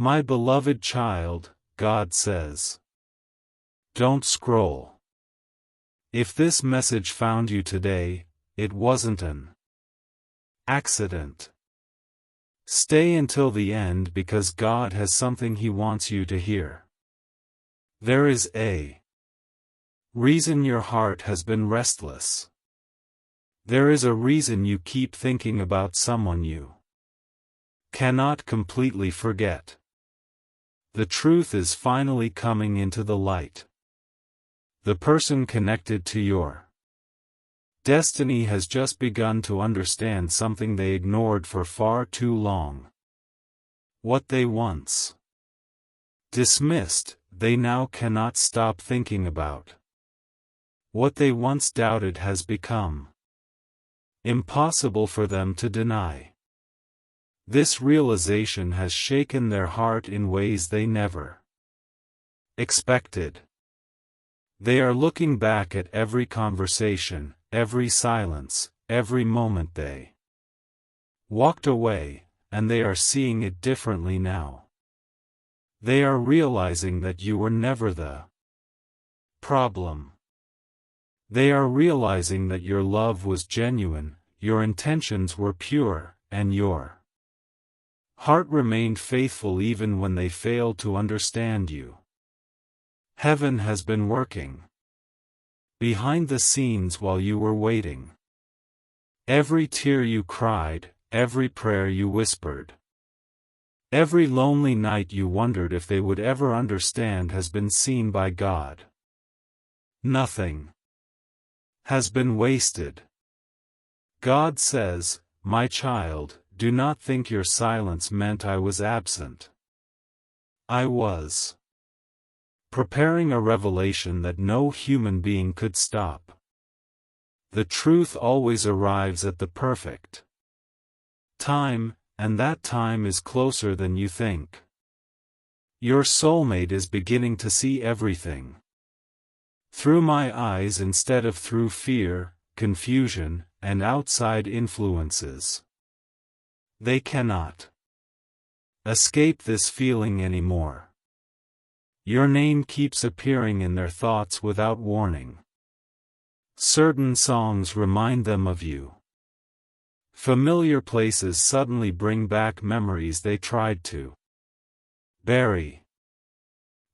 My beloved child, God says. Don't scroll. If this message found you today, it wasn't an accident. Stay until the end because God has something He wants you to hear. There is a reason your heart has been restless. There is a reason you keep thinking about someone you cannot completely forget. The truth is finally coming into the light. The person connected to your destiny has just begun to understand something they ignored for far too long. What they once dismissed, they now cannot stop thinking about. What they once doubted has become impossible for them to deny. This realization has shaken their heart in ways they never expected. They are looking back at every conversation, every silence, every moment they walked away, and they are seeing it differently now. They are realizing that you were never the problem. They are realizing that your love was genuine, your intentions were pure, and your heart remained faithful even when they failed to understand you. Heaven has been working behind the scenes while you were waiting. Every tear you cried, every prayer you whispered, every lonely night you wondered if they would ever understand has been seen by God. Nothing has been wasted. God says, my child, do not think your silence meant I was absent. I was preparing a revelation that no human being could stop. The truth always arrives at the perfect time, and that time is closer than you think. Your soulmate is beginning to see everything through my eyes instead of through fear, confusion, and outside influences. They cannot escape this feeling anymore. Your name keeps appearing in their thoughts without warning. Certain songs remind them of you. Familiar places suddenly bring back memories they tried to bury.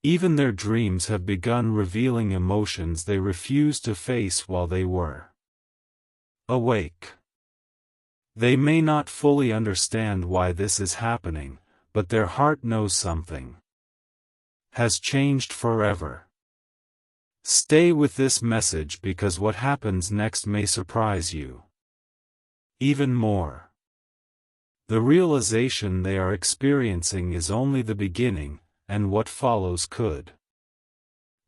Even their dreams have begun revealing emotions they refused to face while they were awake. They may not fully understand why this is happening, but their heart knows something has changed forever. Stay with this message because what happens next may surprise you even more. The realization they are experiencing is only the beginning, and what follows could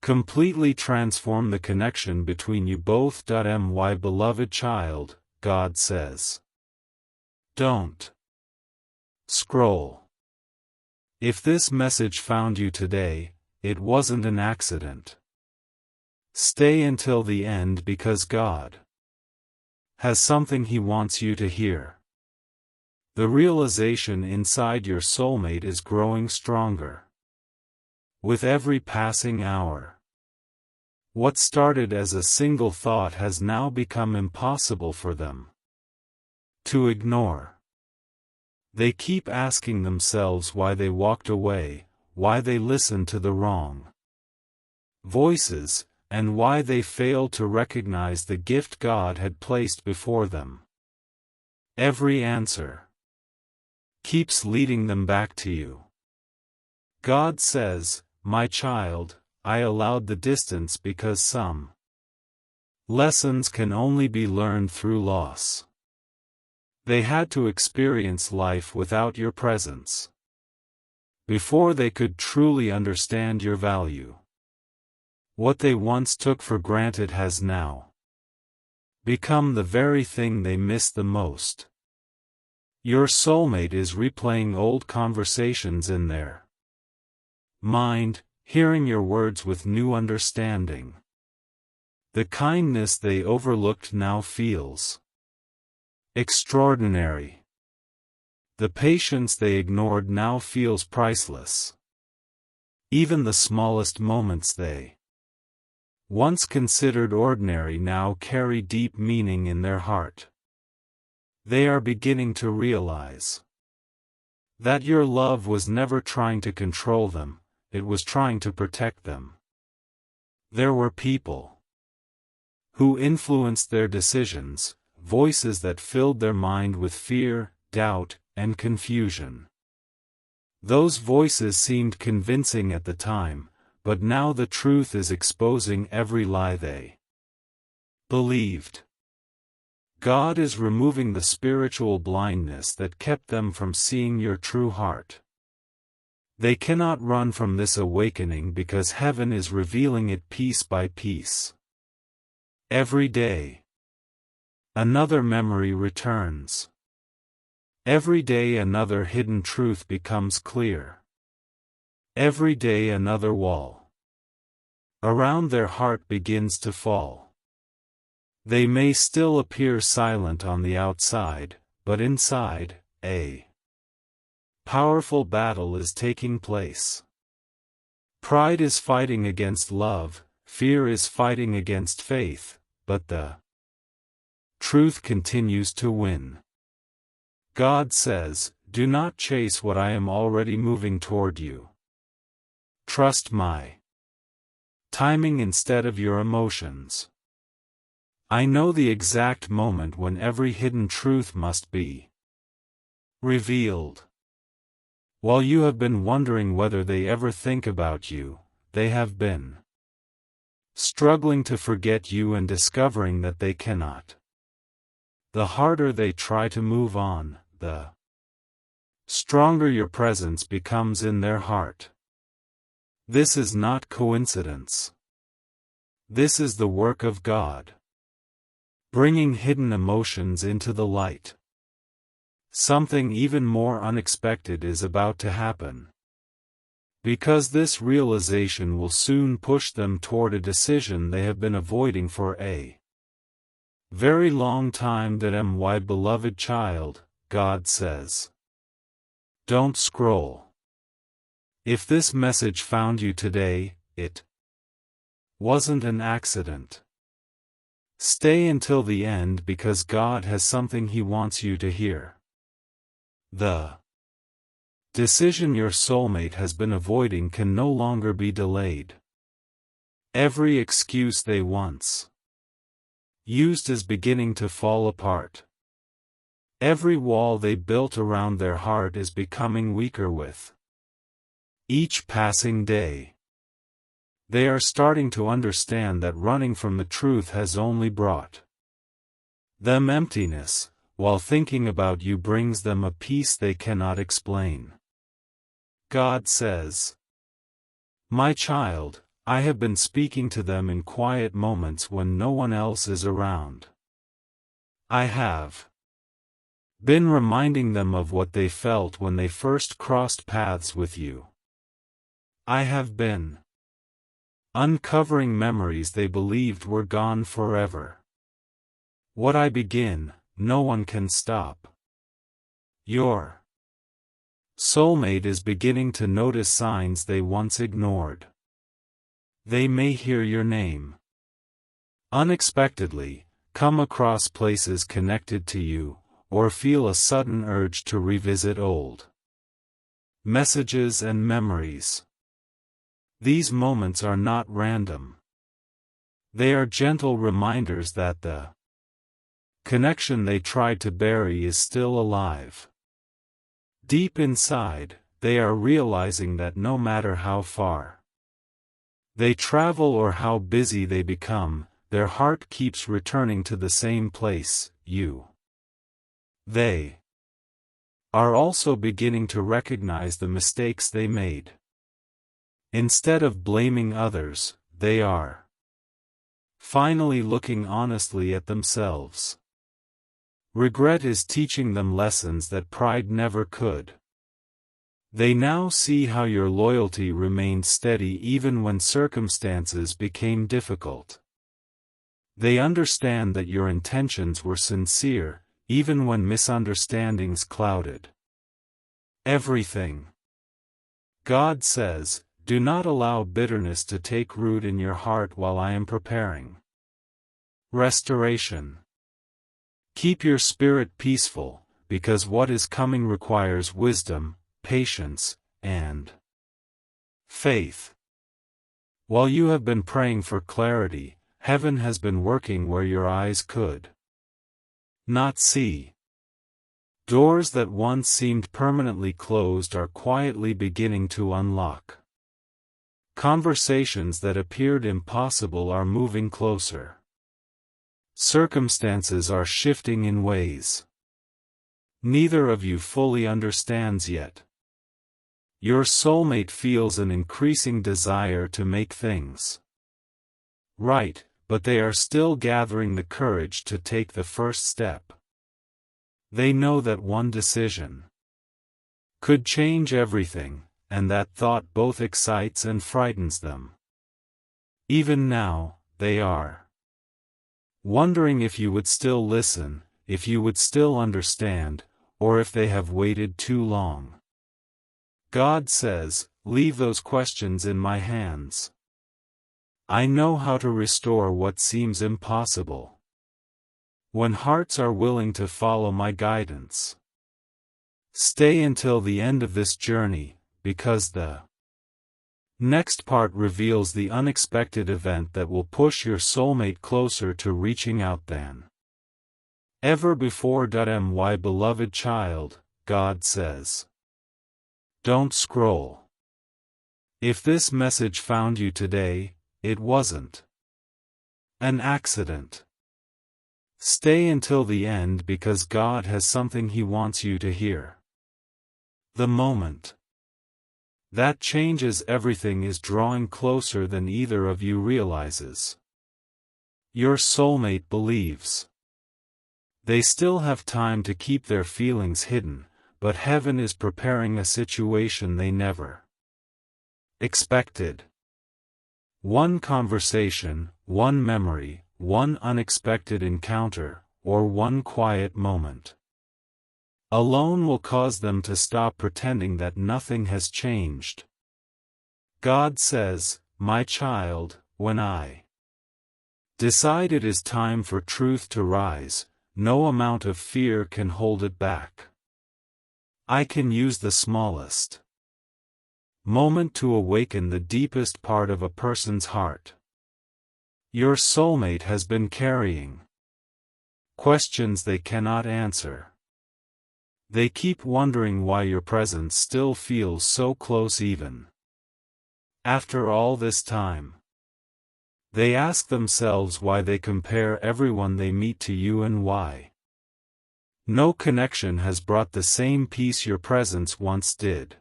completely transform the connection between you both. My beloved child, God says. Don't scroll. If this message found you today, it wasn't an accident. Stay until the end because God has something He wants you to hear. The realization inside your soulmate is growing stronger with every passing hour. What started as a single thought has now become impossible for them to ignore. They keep asking themselves why they walked away, why they listened to the wrong voices, and why they failed to recognize the gift God had placed before them. Every answer keeps leading them back to you. God says, my child, I allowed the distance because some lessons can only be learned through loss. They had to experience life without your presence before they could truly understand your value. What they once took for granted has now become the very thing they miss the most. Your soulmate is replaying old conversations in their mind, hearing your words with new understanding. The kindness they overlooked now feels extraordinary. The patience they ignored now feels priceless. Even the smallest moments they once considered ordinary now carry deep meaning in their heart. They are beginning to realize that your love was never trying to control them, it was trying to protect them. There were people who influenced their decisions, voices that filled their mind with fear, doubt, and confusion. Those voices seemed convincing at the time, but now the truth is exposing every lie they believed. God is removing the spiritual blindness that kept them from seeing your true heart. They cannot run from this awakening because heaven is revealing it piece by piece. Every day, another memory returns. Every day another hidden truth becomes clear. Every day another wall around their heart begins to fall. They may still appear silent on the outside, but inside, a powerful battle is taking place. Pride is fighting against love, fear is fighting against faith, but the truth continues to win. God says, "Do not chase what I am already moving toward you. Trust my timing instead of your emotions. I know the exact moment when every hidden truth must be revealed. While you have been wondering whether they ever think about you, they have been struggling to forget you and discovering that they cannot. The harder they try to move on, the stronger your presence becomes in their heart. This is not coincidence. This is the work of God, bringing hidden emotions into the light. Something even more unexpected is about to happen. Because this realization will soon push them toward a decision they have been avoiding for a very long time. That my beloved child, God says, don't scroll. If this message found you today, it wasn't an accident. Stay until the end because God has something He wants you to hear. The decision your soulmate has been avoiding can no longer be delayed. Every excuse they once used is beginning to fall apart. Every wall they built around their heart is becoming weaker with each passing day. They are starting to understand that running from the truth has only brought them emptiness, while thinking about you brings them a peace they cannot explain. God says, my child, I have been speaking to them in quiet moments when no one else is around. I have been reminding them of what they felt when they first crossed paths with you. I have been uncovering memories they believed were gone forever. What I begin, no one can stop. Your soulmate is beginning to notice signs they once ignored. They may hear your name unexpectedly, come across places connected to you, or feel a sudden urge to revisit old messages and memories. These moments are not random. They are gentle reminders that the connection they tried to bury is still alive. Deep inside, they are realizing that no matter how far they travel or how busy they become, their heart keeps returning to the same place, you. They are also beginning to recognize the mistakes they made. Instead of blaming others, they are finally looking honestly at themselves. Regret is teaching them lessons that pride never could. They now see how your loyalty remained steady even when circumstances became difficult. They understand that your intentions were sincere, even when misunderstandings clouded everything. God says, do not allow bitterness to take root in your heart while I am preparing restoration. Keep your spirit peaceful, because what is coming requires wisdom, patience, and faith. While you have been praying for clarity, heaven has been working where your eyes could not see. Doors that once seemed permanently closed are quietly beginning to unlock. Conversations that appeared impossible are moving closer. Circumstances are shifting in ways neither of you fully understands yet. Your soulmate feels an increasing desire to make things right, but they are still gathering the courage to take the first step. They know that one decision could change everything, and that thought both excites and frightens them. Even now, they are wondering if you would still listen, if you would still understand, or if they have waited too long. God says, leave those questions in my hands. I know how to restore what seems impossible. When hearts are willing to follow my guidance. Stay until the end of this journey, because the next part reveals the unexpected event that will push your soulmate closer to reaching out than ever before. My beloved child, God says, don't scroll. If this message found you today, it wasn't an accident. Stay until the end because God has something He wants you to hear. The moment that changes everything is drawing closer than either of you realizes. Your soulmate believes they still have time to keep their feelings hidden, but heaven is preparing a situation they never expected. One conversation, one memory, one unexpected encounter, or one quiet moment alone will cause them to stop pretending that nothing has changed. God says, my child, when I decide it is time for truth to rise, no amount of fear can hold it back. I can use the smallest moment to awaken the deepest part of a person's heart. Your soulmate has been carrying questions they cannot answer. They keep wondering why your presence still feels so close even after all this time. They ask themselves why they compare everyone they meet to you and why no connection has brought the same peace your presence once did.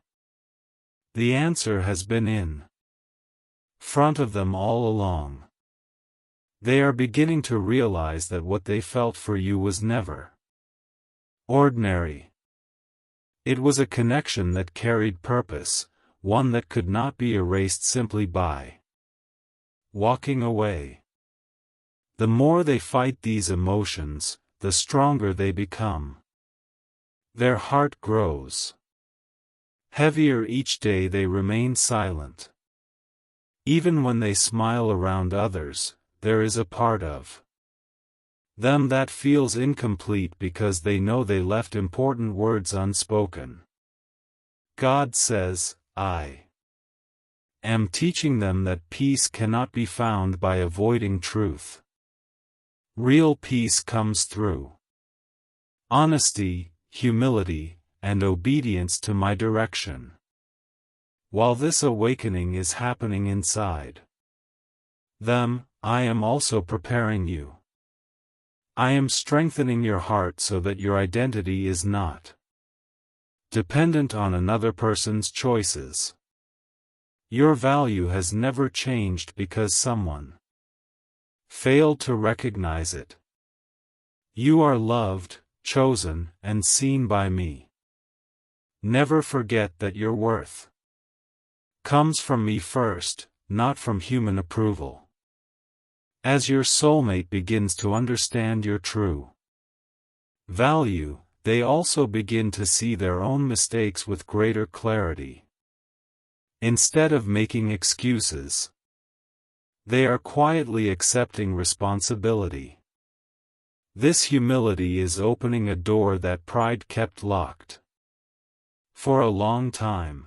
The answer has been in front of them all along. They are beginning to realize that what they felt for you was never ordinary. It was a connection that carried purpose, one that could not be erased simply by walking away. The more they fight these emotions, the stronger they become. Their heart grows heavier each day they remain silent. Even when they smile around others, there is a part of them that feels incomplete because they know they left important words unspoken. God says, I am teaching them that peace cannot be found by avoiding truth. Real peace comes through honesty, humility, and obedience to my direction. While this awakening is happening inside them, I am also preparing you. I am strengthening your heart so that your identity is not dependent on another person's choices. Your value has never changed because someone failed to recognize it. You are loved, chosen, and seen by me. Never forget that your worth comes from me first, not from human approval. As your soulmate begins to understand your true value, they also begin to see their own mistakes with greater clarity. Instead of making excuses, they are quietly accepting responsibility. This humility is opening a door that pride kept locked. For a long time,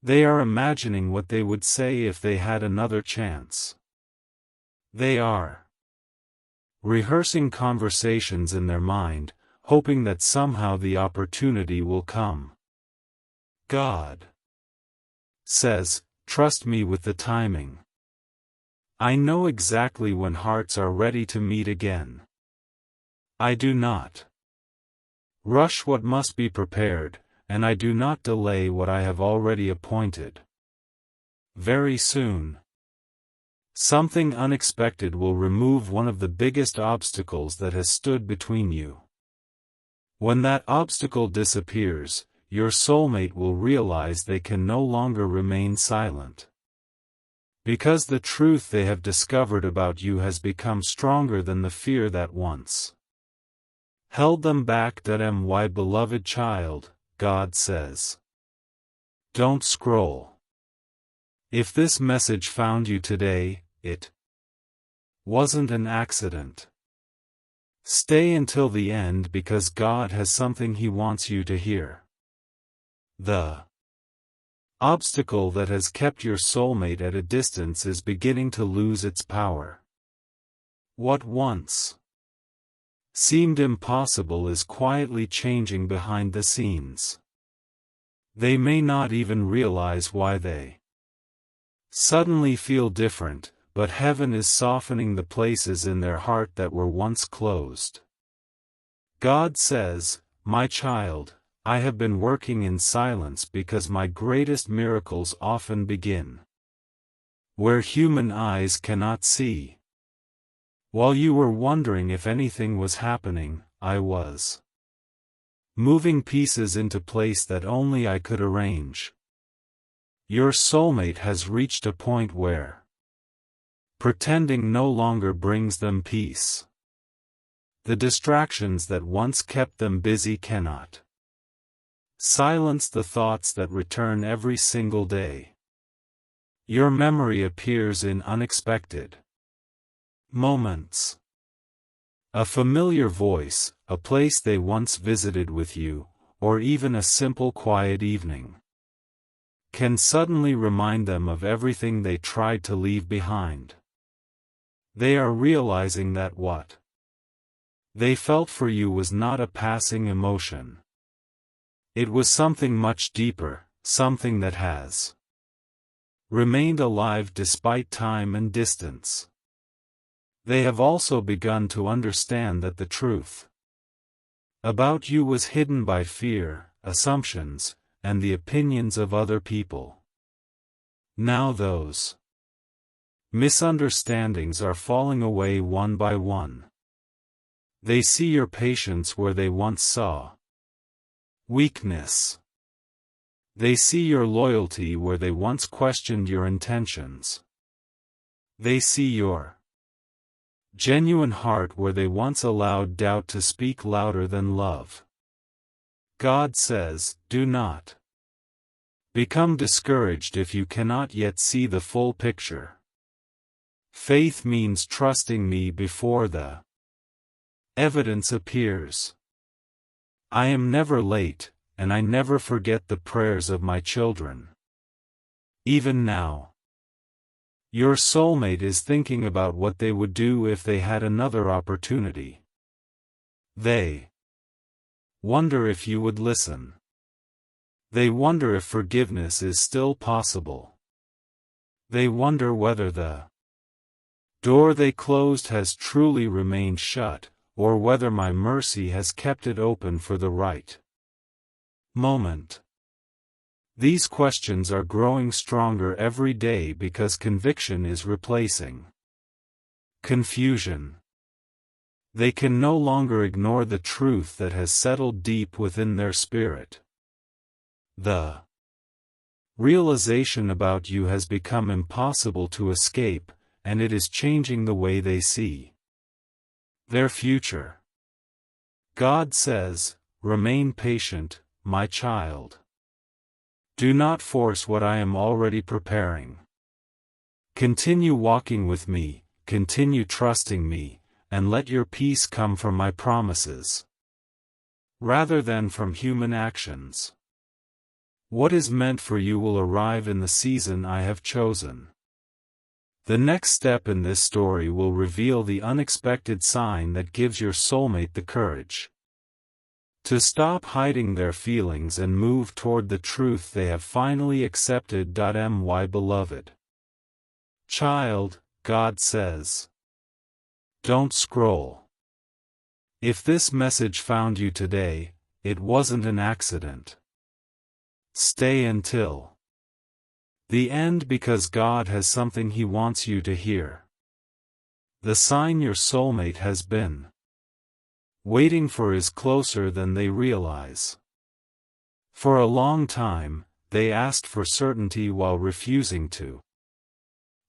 they are imagining what they would say if they had another chance. They are rehearsing conversations in their mind, hoping that somehow the opportunity will come. God says, "Trust me with the timing. I know exactly when hearts are ready to meet again. I do not rush what must be prepared, and I do not delay what I have already appointed." Very soon, something unexpected will remove one of the biggest obstacles that has stood between you. When that obstacle disappears, your soulmate will realize they can no longer remain silent. Because the truth they have discovered about you has become stronger than the fear that once held them back. My beloved child, God says, don't scroll. If this message found you today, it wasn't an accident. Stay until the end because God has something He wants you to hear. The obstacle that has kept your soulmate at a distance is beginning to lose its power. What once seemed impossible is quietly changing behind the scenes. They may not even realize why they suddenly feel different, but heaven is softening the places in their heart that were once closed. God says, "My child, I have been working in silence because my greatest miracles often begin where human eyes cannot see." While you were wondering if anything was happening, I was moving pieces into place that only I could arrange. Your soulmate has reached a point where pretending no longer brings them peace. The distractions that once kept them busy cannot silence the thoughts that return every single day. Your memory appears in unexpected moments. A familiar voice, a place they once visited with you, or even a simple quiet evening can suddenly remind them of everything they tried to leave behind. They are realizing that what they felt for you was not a passing emotion. It was something much deeper, something that has remained alive despite time and distance. They have also begun to understand that the truth about you was hidden by fear, assumptions, and the opinions of other people. Now those misunderstandings are falling away one by one. They see your patience where they once saw weakness. They see your loyalty where they once questioned your intentions. They see your genuine heart where they once allowed doubt to speak louder than love. God says, do not become discouraged if you cannot yet see the full picture. Faith means trusting me before the evidence appears. I am never late, and I never forget the prayers of my children. Even now, your soulmate is thinking about what they would do if they had another opportunity. They wonder if you would listen. They wonder if forgiveness is still possible. They wonder whether the door they closed has truly remained shut, or whether my mercy has kept it open for the right moment. These questions are growing stronger every day because conviction is replacing confusion. They can no longer ignore the truth that has settled deep within their spirit. The realization about you has become impossible to escape, and it is changing the way they see their future. God says, remain patient, my child. Do not force what I am already preparing. Continue walking with me, continue trusting me, and let your peace come from my promises, rather than from human actions. What is meant for you will arrive in the season I have chosen. The next step in this story will reveal the unexpected sign that gives your soulmate the courage to stop hiding their feelings and move toward the truth they have finally accepted. My beloved child, God says, don't scroll. If this message found you today, it wasn't an accident. Stay until the end because God has something He wants you to hear. The sign your soulmate has been waiting for is closer than they realize. For a long time, they asked for certainty while refusing to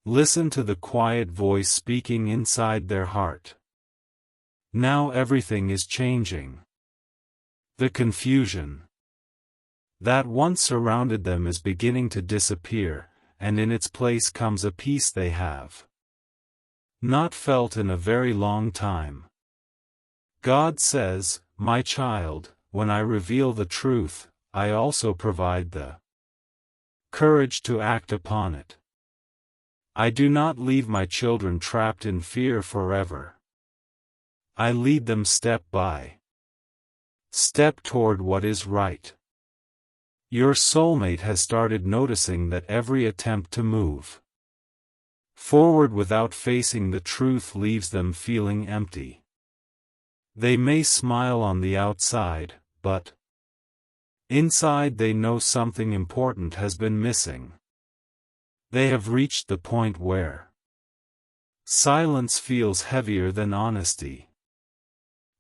listen to the quiet voice speaking inside their heart. Now everything is changing. The confusion that once surrounded them is beginning to disappear, and in its place comes a peace they have not felt in a very long time. God says, my child, when I reveal the truth, I also provide the courage to act upon it. I do not leave my children trapped in fear forever. I lead them step by step toward what is right. Your soulmate has started noticing that every attempt to move forward without facing the truth leaves them feeling empty. They may smile on the outside, but inside they know something important has been missing. They have reached the point where silence feels heavier than honesty.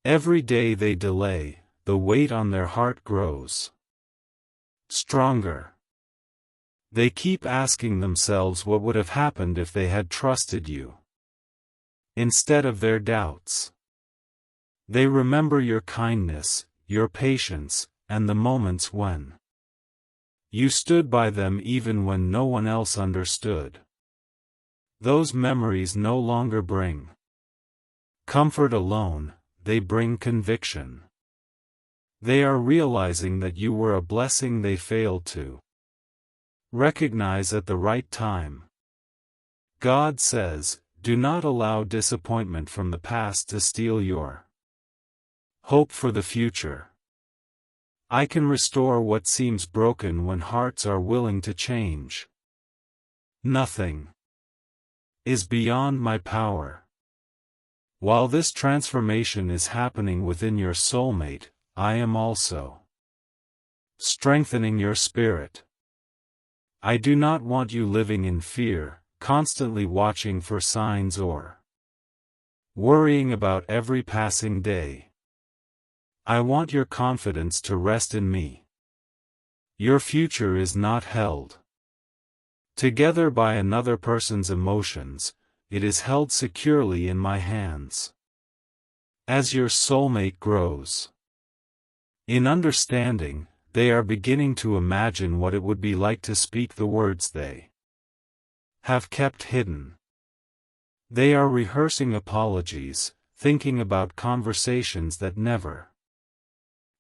Every day they delay, the weight on their heart grows stronger. They keep asking themselves what would have happened if they had trusted you instead of their doubts. They remember your kindness, your patience, and the moments when you stood by them even when no one else understood. Those memories no longer bring comfort alone, they bring conviction. They are realizing that you were a blessing they failed to recognize at the right time. God says, do not allow disappointment from the past to steal your hope for the future. I can restore what seems broken when hearts are willing to change. Nothing is beyond my power. While this transformation is happening within your soulmate, I am also strengthening your spirit. I do not want you living in fear, constantly watching for signs or worrying about every passing day. I want your confidence to rest in me. Your future is not held together by another person's emotions, it is held securely in my hands. As your soulmate grows in understanding, they are beginning to imagine what it would be like to speak the words they have kept hidden. They are rehearsing apologies, thinking about conversations that never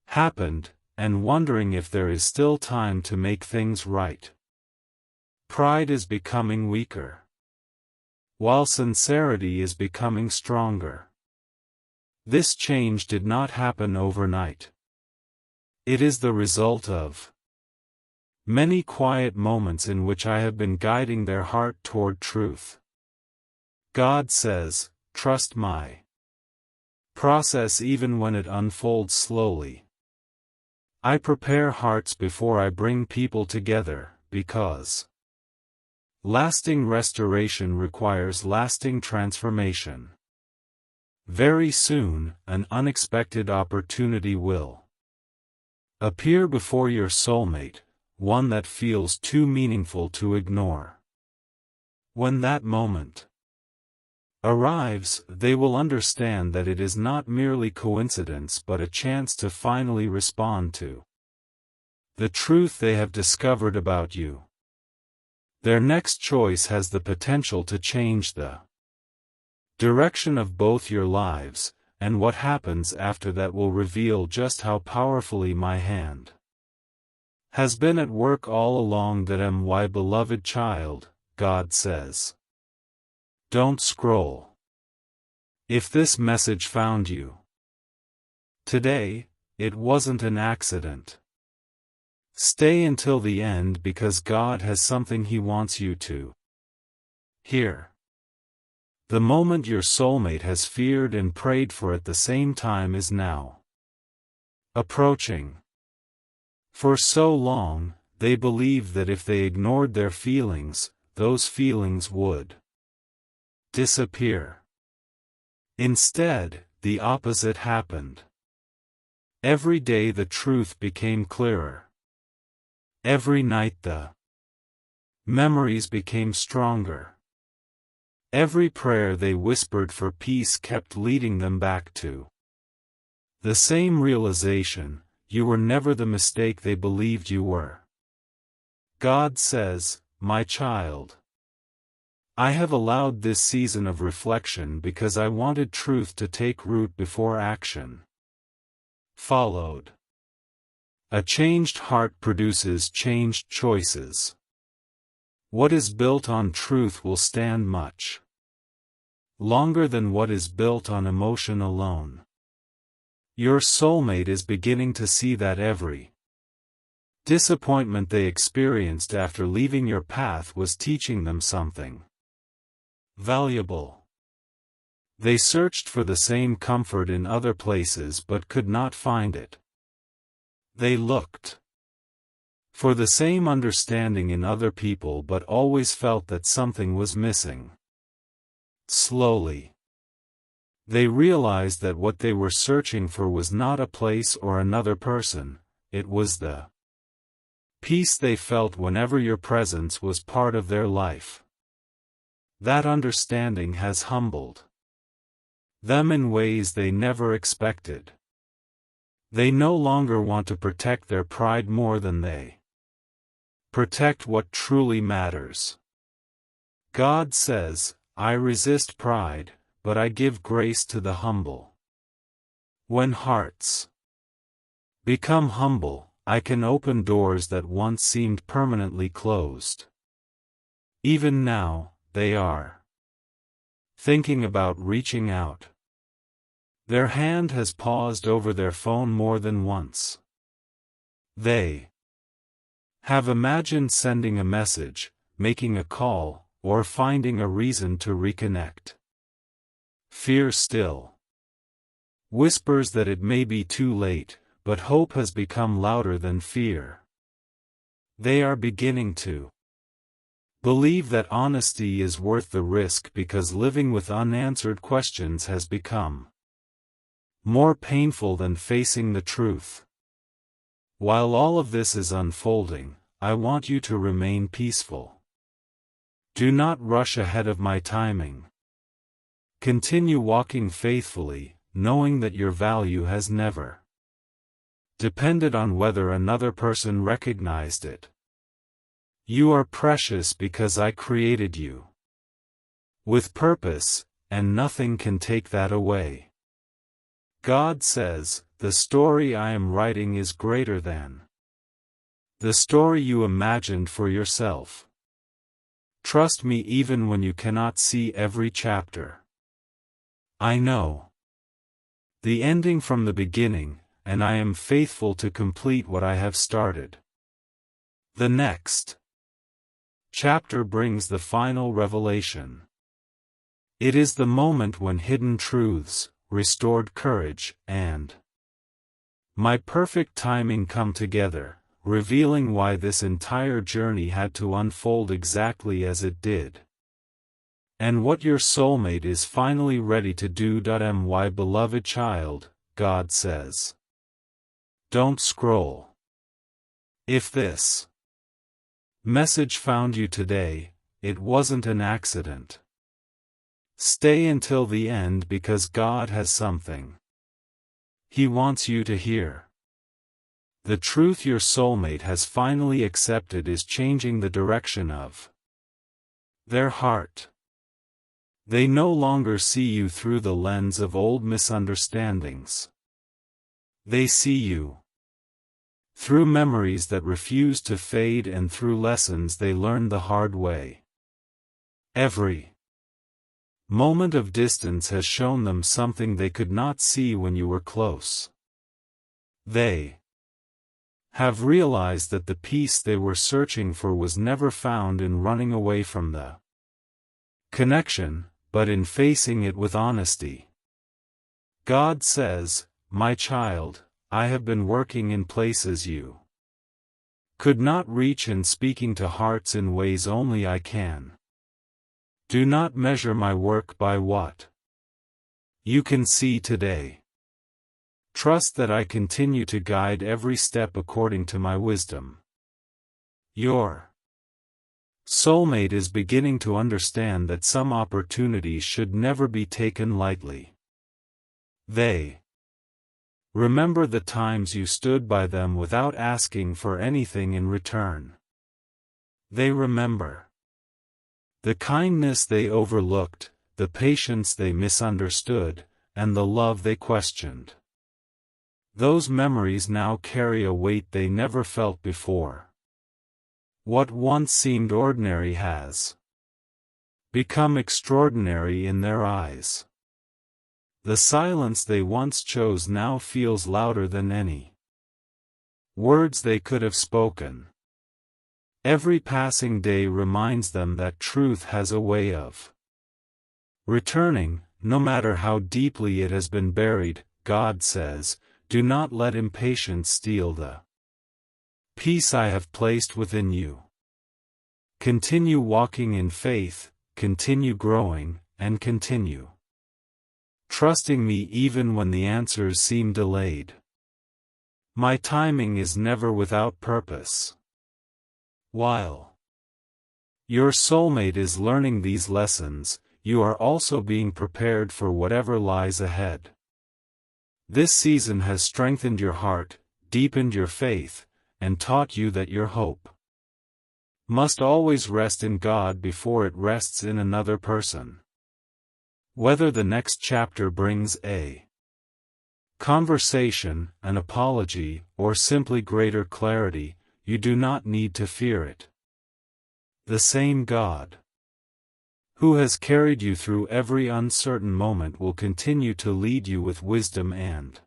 happened, and wondering if there is still time to make things right. Pride is becoming weaker, while sincerity is becoming stronger. This change did not happen overnight. It is the result of many quiet moments in which I have been guiding their heart toward truth. God says, trust my process even when it unfolds slowly. I prepare hearts before I bring people together, because lasting restoration requires lasting transformation. Very soon, an unexpected opportunity will appear before your soulmate, one that feels too meaningful to ignore. When that moment arrives, they will understand that it is not merely coincidence but a chance to finally respond to the truth they have discovered about you. Their next choice has the potential to change the direction of both your lives, and what happens after that will reveal just how powerfully my hand has been at work all along. That my beloved child, God says. Don't scroll. If this message found you today, it wasn't an accident. Stay until the end because God has something He wants you to hear. The moment your soulmate has feared and prayed for at the same time is now approaching. For so long, they believed that if they ignored their feelings, those feelings would disappear. Instead, the opposite happened. Every day the truth became clearer. Every night the memories became stronger. Every prayer they whispered for peace kept leading them back to the same realization: you were never the mistake they believed you were. God says, my child, I have allowed this season of reflection because I wanted truth to take root before action followed. A changed heart produces changed choices. What is built on truth will stand much longer than what is built on emotion alone. Your soulmate is beginning to see that every disappointment they experienced after leaving your path was teaching them something valuable. They searched for the same comfort in other places but could not find it. They looked for the same understanding in other people but always felt that something was missing. Slowly, they realized that what they were searching for was not a place or another person, it was the peace they felt whenever your presence was part of their life. That understanding has humbled them in ways they never expected. They no longer want to protect their pride more than they protect what truly matters. God says, I resist pride, but I give grace to the humble. When hearts become humble, I can open doors that once seemed permanently closed. Even now, they are thinking about reaching out. Their hand has paused over their phone more than once. They have imagined sending a message, making a call, or finding a reason to reconnect. Fear still whispers that it may be too late, but hope has become louder than fear. They are beginning to believe that honesty is worth the risk because living with unanswered questions has become more painful than facing the truth. While all of this is unfolding, I want you to remain peaceful. Do not rush ahead of my timing. Continue walking faithfully, knowing that your value has never depended on whether another person recognized it. You are precious because I created you with purpose, and nothing can take that away. God says, the story I am writing is greater than the story you imagined for yourself. Trust me even when you cannot see every chapter. I know the ending from the beginning, and I am faithful to complete what I have started. The next chapter brings the final revelation. It is the moment when hidden truths, restored courage, and my perfect timing come together, revealing why this entire journey had to unfold exactly as it did. And what your soulmate is finally ready to do. My beloved child, God says. Don't scroll. If this message found you today, it wasn't an accident. Stay until the end because God has something He wants you to hear. The truth your soulmate has finally accepted is changing the direction of their heart. They no longer see you through the lens of old misunderstandings. They see you through memories that refuse to fade and through lessons they learned the hard way. Every moment of distance has shown them something they could not see when you were close. They have realized that the peace they were searching for was never found in running away from the connection, but in facing it with honesty. God says, "My child, I have been working in places you could not reach and speaking to hearts in ways only I can. Do not measure my work by what you can see today. Trust that I continue to guide every step according to my wisdom." Your soulmate is beginning to understand that some opportunities should never be taken lightly. They remember the times you stood by them without asking for anything in return. They remember the kindness they overlooked, the patience they misunderstood, and the love they questioned. Those memories now carry a weight they never felt before. What once seemed ordinary has become extraordinary in their eyes. The silence they once chose now feels louder than any words they could have spoken. Every passing day reminds them that truth has a way of returning, no matter how deeply it has been buried. God says, "Do not let impatience steal the peace I have placed within you. Continue walking in faith, continue growing, and continue trusting me even when the answers seem delayed. My timing is never without purpose." While your soulmate is learning these lessons, you are also being prepared for whatever lies ahead. This season has strengthened your heart, deepened your faith, and taught you that your hope must always rest in God before it rests in another person. Whether the next chapter brings a conversation, an apology, or simply greater clarity, you do not need to fear it. The same God who has carried you through every uncertain moment will continue to lead you with wisdom and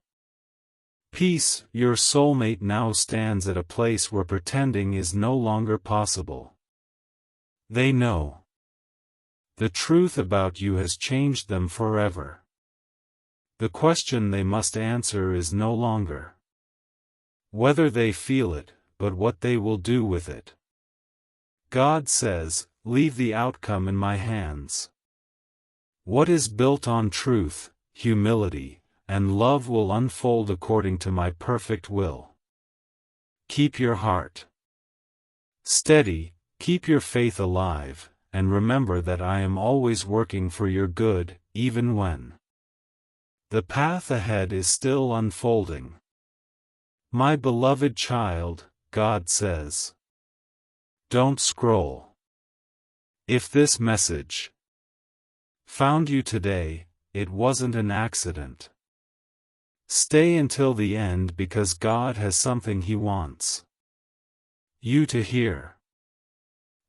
peace. Your soulmate now stands at a place where pretending is no longer possible. They know the truth about you has changed them forever. The question they must answer is no longer whether they feel it, but what they will do with it. God says, "Leave the outcome in my hands. What is built on truth, humility, and love will unfold according to my perfect will." Keep your heart steady, keep your faith alive, and remember that I am always working for your good, even when the path ahead is still unfolding. My beloved child, God says, don't scroll. If this message found you today, it wasn't an accident. Stay until the end because God has something He wants you to hear.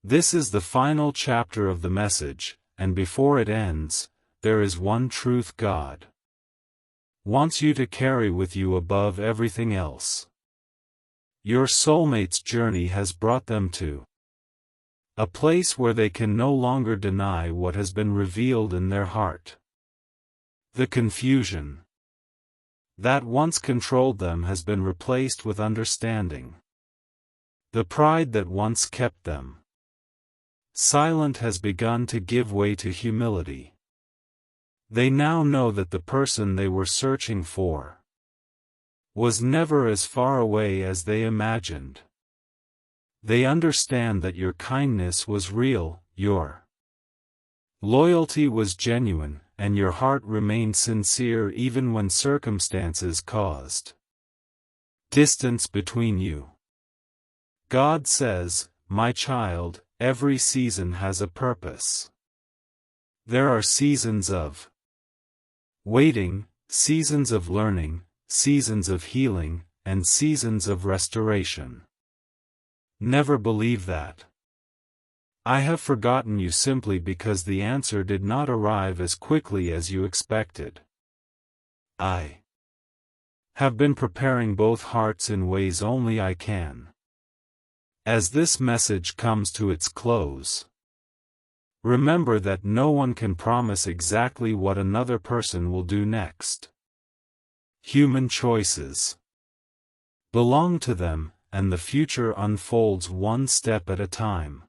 This is the final chapter of the message, and before it ends, there is one truth God wants you to carry with you above everything else. Your soulmate's journey has brought them to a place where they can no longer deny what has been revealed in their heart. The confusion that once controlled them has been replaced with understanding. The pride that once kept them silent has begun to give way to humility. They now know that the person they were searching for was never as far away as they imagined. They understand that your kindness was real, your Loyalty was genuine, and your heart remained sincere even when circumstances caused distance between you. God says, "My child, every season has a purpose." There are seasons of waiting, seasons of learning, seasons of healing, and seasons of restoration. Never believe that I have forgotten you simply because the answer did not arrive as quickly as you expected. I have been preparing both hearts in ways only I can. As this message comes to its close, remember that no one can promise exactly what another person will do next. Human choices belong to them, and the future unfolds one step at a time.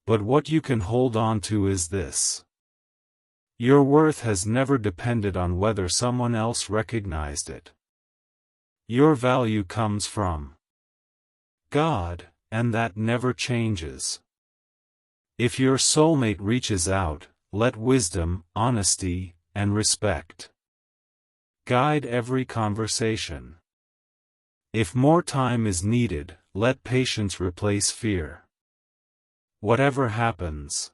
But what you can hold on to is this: your worth has never depended on whether someone else recognized it. Your value comes from God, and that never changes. If your soulmate reaches out, let wisdom, honesty, and respect guide every conversation. If more time is needed, let patience replace fear. Whatever happens,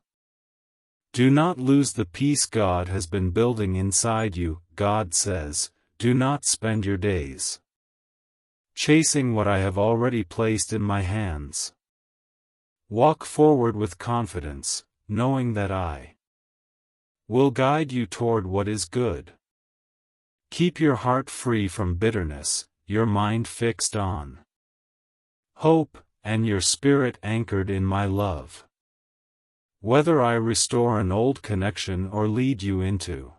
do not lose the peace God has been building inside you. God says, "Do not spend your days chasing what I have already placed in my hands. Walk forward with confidence, knowing that I will guide you toward what is good." Keep your heart free from bitterness, your mind fixed on hope, and your spirit anchored in my love. Whether I restore an old connection or lead you into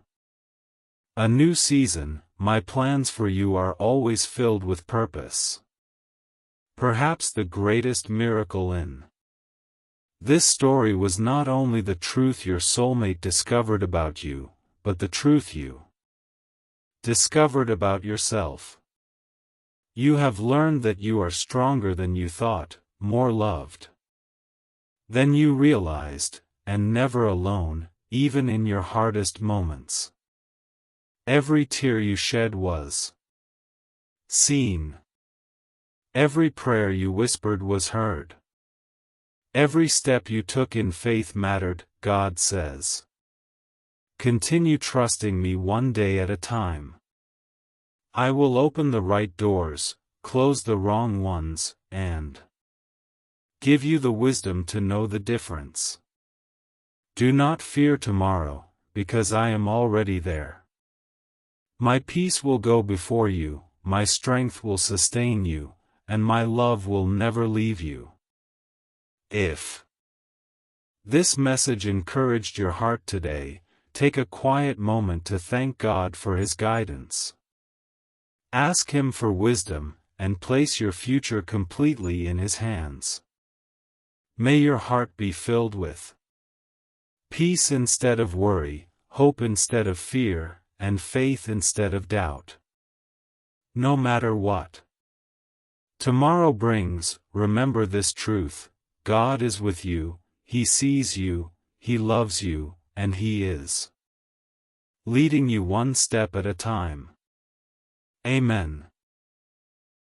a new season, my plans for you are always filled with purpose. Perhaps the greatest miracle in this story was not only the truth your soulmate discovered about you, but the truth you discovered about yourself. You have learned that you are stronger than you thought, more loved than you realized, and never alone, even in your hardest moments. Every tear you shed was seen. Every prayer you whispered was heard. Every step you took in faith mattered. God says, "Continue trusting me one day at a time. I will open the right doors, close the wrong ones, and give you the wisdom to know the difference. Do not fear tomorrow, because I am already there. My peace will go before you, my strength will sustain you, and my love will never leave you." If this message encouraged your heart today, take a quiet moment to thank God for His guidance. Ask Him for wisdom, and place your future completely in His hands. May your heart be filled with peace instead of worry, hope instead of fear, and faith instead of doubt. No matter what tomorrow brings, remember this truth: God is with you, He sees you, He loves you, and He is leading you one step at a time. Amen.